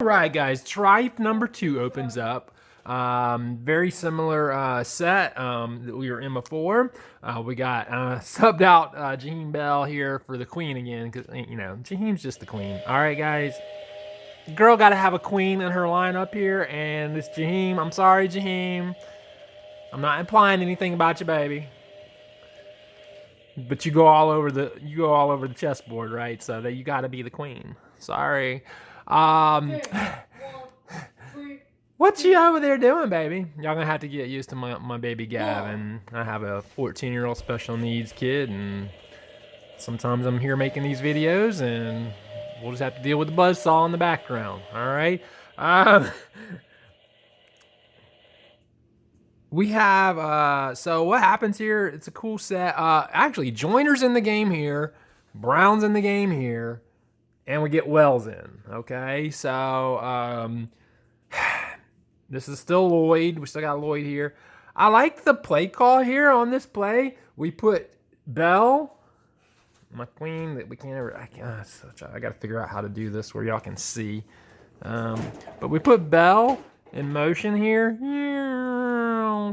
All right, guys, tribe number 2 opens up. Very similar set that we were in before. We got subbed out Jaheim Bell here for the queen again because, you know, Jaheim's just the queen. All right, guys. Girl got to have a queen in her lineup here, and it's Jaheim. I'm sorry, Jaheim. I'm not implying anything about you, baby. But you go all over the chessboard, right? So that you got to be the queen. Sorry. What you over there doing, baby? Y'all gonna have to get used to my baby Gavin. I have a 14-year-old special needs kid, and sometimes I'm here making these videos, and we'll just have to deal with the buzzsaw in the background. All right. We have so what happens here? It's a cool set. Actually, Joiner's in the game here, Brown's in the game here, and we get Wells in. Okay, so this is still Lloyd. We still got Lloyd here. I like the play call here on this play. We put Bell, my queen that we can't ever. I got to figure out how to do this where y'all can see. But we put Bell in motion here,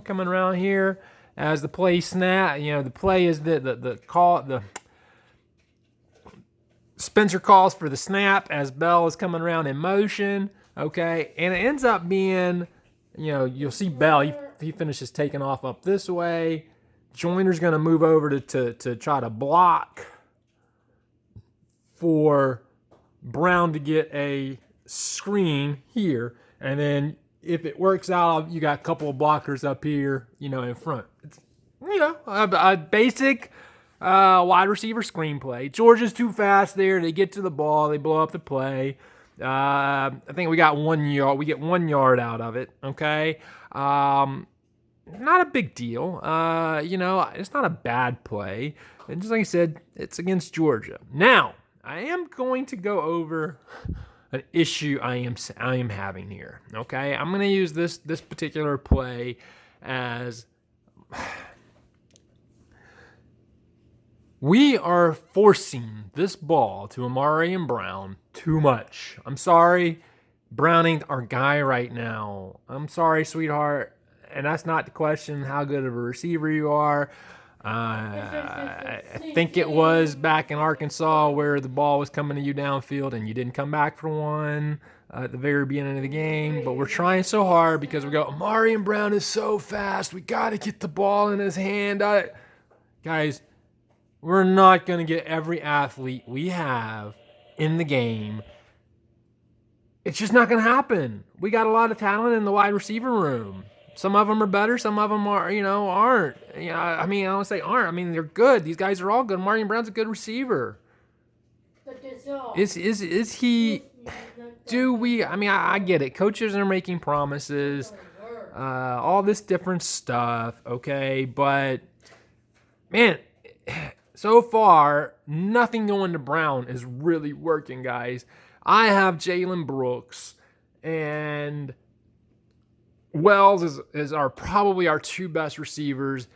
coming around here as the play snap. You know, the play is the call. The Spencer calls for the snap as Bell is coming around in motion. Okay, and it ends up being, you know, you'll see Bell. He finishes taking off up this way. Joiner's going to move over to try to block for Brown to get a screen here, and then if it works out, you got a couple of blockers up here, you know, in front. It's, you know, a basic wide receiver screenplay. Georgia's too fast there. They get to the ball. They blow up the play. I think we got 1 yard. We get 1 yard out of it. Okay. Not a big deal. You know, it's not a bad play. And just like I said, it's against Georgia. Now, I am going to go over an issue I am having here. Okay, I'm going to use this particular play as we are forcing this ball to Amari and Brown too much. I'm sorry, Brown ain't our guy right now. I'm sorry, sweetheart, and that's not the question how good of a receiver you are. I think it was back in Arkansas where the ball was coming to you downfield and you didn't come back for one at the very beginning of the game. But we're trying so hard because we go, Amari and Brown is so fast. We got to get the ball in his hand. Guys, we're not going to get every athlete we have in the game. It's just not going to happen. We got a lot of talent in the wide receiver room. Some of them are better. Some of them are, you know, aren't. You know, I mean, I don't say aren't. I mean, they're good. These guys are all good. Martin Brown's a good receiver. Is he? Do we? I mean, I get it. Coaches are making promises, all this different stuff. Okay, but man, so far nothing going to Brown is really working, guys. I have Jalen Brooks and Wells is probably our 2 best receivers,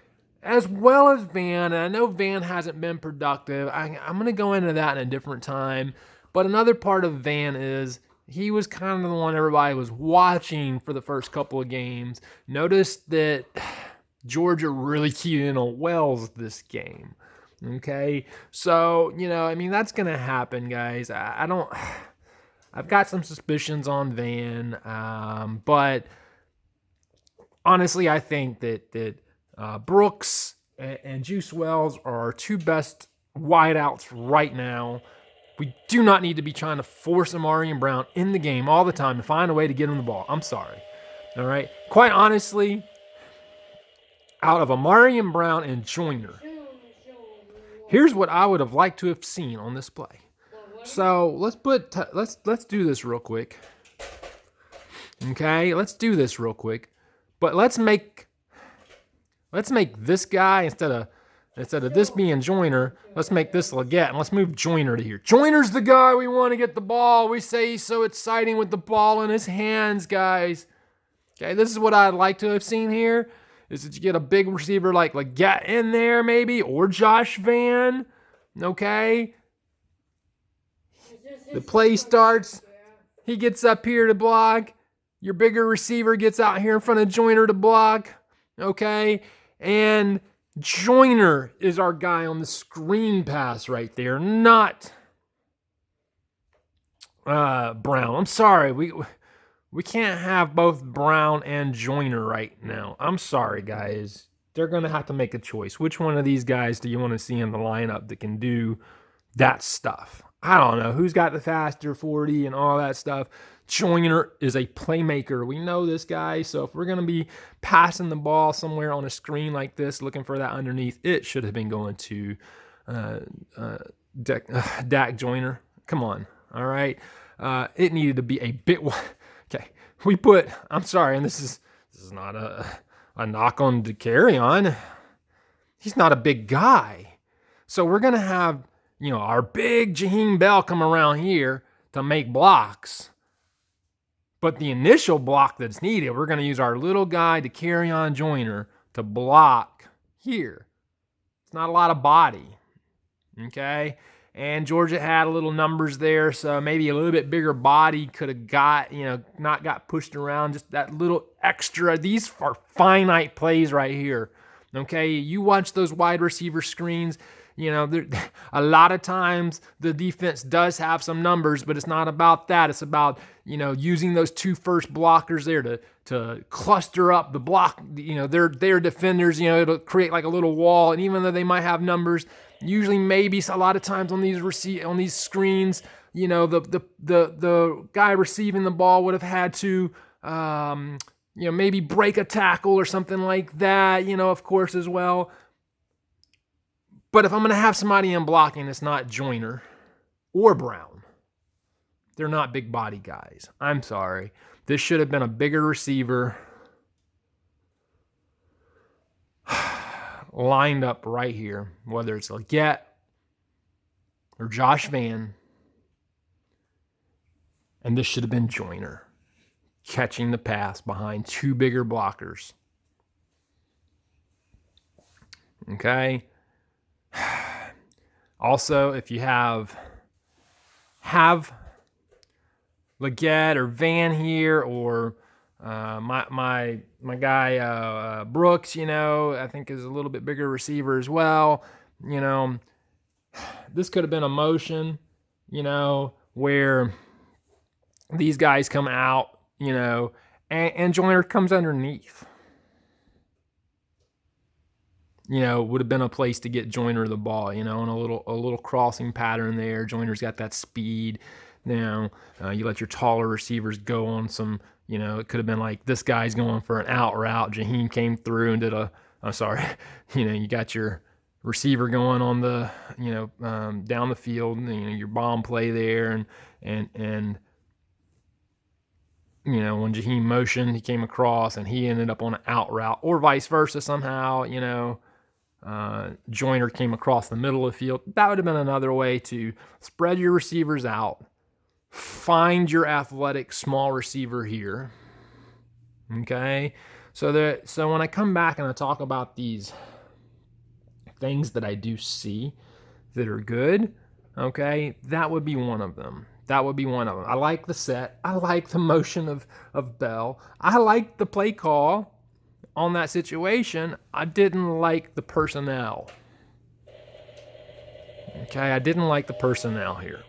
as well as Van. And I know Van hasn't been productive. I'm going to go into that in a different time. But another part of Van is he was kind of the one everybody was watching for the first couple of games. Notice that Georgia really keyed in on Wells this game. Okay? So, you know, I mean, that's going to happen, guys. I've got some suspicions on Van, but honestly, I think that Brooks and Juice Wells are our 2 best wideouts right now. We do not need to be trying to force Amari and Brown in the game all the time to find a way to get them the ball. I'm sorry. All right? Quite honestly, out of Amari and Brown and Joyner, here's what I would have liked to have seen on this play. So let's do this real quick. Okay? Let's do this real quick. But let's make this guy instead of this being Joyner, let's make this Leggett, and let's move Joyner to here. Joyner's the guy we want to get the ball. We say he's so exciting with the ball in his hands, guys. Okay, this is what I'd like to have seen here, is that you get a big receiver like Leggett in there maybe, or Josh Van, okay? The play starts. He gets up here to block. Your bigger receiver gets out here in front of Joyner to block. Okay? And Joyner is our guy on the screen pass right there, not Brown. I'm sorry. We can't have both Brown and Joyner right now. I'm sorry, guys. They're going to have to make a choice. Which one of these guys do you want to see in the lineup that can do that stuff? I don't know. Who's got the faster 40 and all that stuff? Joyner is a playmaker. We know this guy. So if we're going to be passing the ball somewhere on a screen like this, looking for that underneath, it should have been going to Dak Joyner. Come on. All right. It needed to be a bit... Okay. I'm sorry, and this is not a knock on DeCarrion. He's not a big guy. So we're going to have, our big Jaheim Bell come around here to make blocks. But the initial block that's needed, we're going to use our little guy DeCarrion Joyner to block here. It's not a lot of body. Okay? And Georgia had a little numbers there, so maybe a little bit bigger body could have got, not got pushed around, just that little extra. These are finite plays right here. Okay, you watch those wide receiver screens, a lot of times the defense does have some numbers, but it's not about that. It's about, using those two first blockers there to cluster up the block, their defenders, it'll create like a little wall. And even though they might have numbers, usually maybe a lot of times on these screens, the guy receiving the ball would have had to, maybe break a tackle or something like that, of course, as well. But if I'm going to have somebody in blocking, it's not Joyner or Brown. They're not big body guys. I'm sorry. This should have been a bigger receiver lined up right here, whether it's Leggett or Josh Vann. And this should have been Joyner catching the pass behind two bigger blockers. Okay? Also, if you have Leggett or Van here, or my guy Brooks, I think is a little bit bigger receiver as well. This could have been a motion, where these guys come out, and Joyner comes underneath. Would have been a place to get Joyner the ball, and a little crossing pattern there. Joyner's got that speed. Now, you let your taller receivers go on some, it could have been like this guy's going for an out route. Jaheim came through and did you got your receiver going on the, down the field, your bomb play there. And when Jaheim motioned, he came across and he ended up on an out route, or vice versa somehow, Joyner came across the middle of the field. That would have been another way to spread your receivers out. Find your athletic small receiver here. Okay? So when I come back and I talk about these things that I do see that are good, okay, that would be one of them. I like the set. I like the motion of Bell. I like the play call on that situation. I didn't like the personnel. Okay, I didn't like the personnel here.